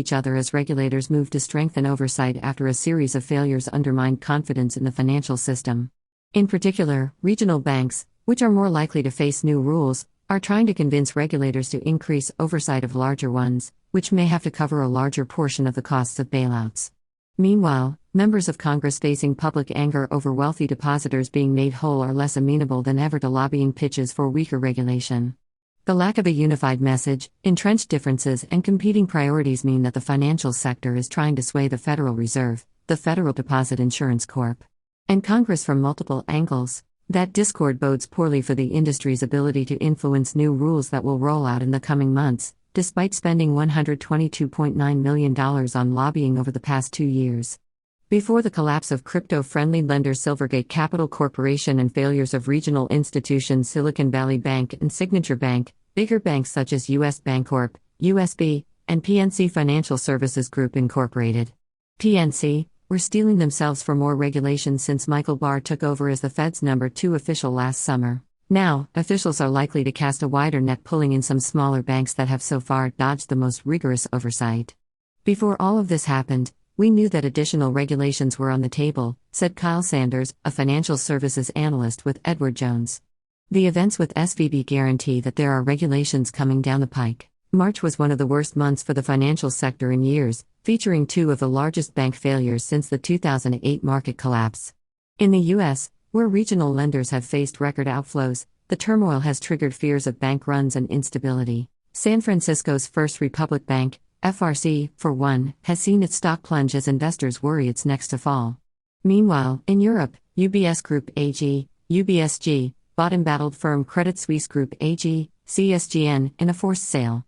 each other as regulators move to strengthen oversight after a series of failures undermined confidence in the financial system. In particular, regional banks, which are more likely to face new rules, are trying to convince regulators to increase oversight of larger ones, which may have to cover a larger portion of the costs of bailouts. Meanwhile, members of Congress facing public anger over wealthy depositors being made whole are less amenable than ever to lobbying pitches for weaker regulation. The lack of a unified message, entrenched differences, and competing priorities mean that the financial sector is trying to sway the Federal Reserve, the Federal Deposit Insurance Corp., and Congress from multiple angles. That discord bodes poorly for the industry's ability to influence new rules that will roll out in the coming months, despite spending $122.9 million on lobbying over the past 2 years. Before the collapse of crypto-friendly lender Silvergate Capital Corporation and failures of regional institutions Silicon Valley Bank and Signature Bank, bigger banks such as US Bancorp, USB, and PNC Financial Services Group Incorporated, PNC, were steeling themselves for more regulation since Michael Barr took over as the Fed's number 2 official last summer. Now, officials are likely to cast a wider net, pulling in some smaller banks that have so far dodged the most rigorous oversight. Before all of this happened, we knew that additional regulations were on the table, said Kyle Sanders, a financial services analyst with Edward Jones. The events with SVB guarantee that there are regulations coming down the pike. March was one of the worst months for the financial sector in years, featuring 2 of the largest bank failures since the 2008 market collapse. In the U.S., where regional lenders have faced record outflows, the turmoil has triggered fears of bank runs and instability. San Francisco's First Republic Bank, FRC, for one, has seen its stock plunge as investors worry it's next to fall. Meanwhile, in Europe, UBS Group AG, UBSG, bought embattled firm Credit Suisse Group AG, CSGN, in a forced sale.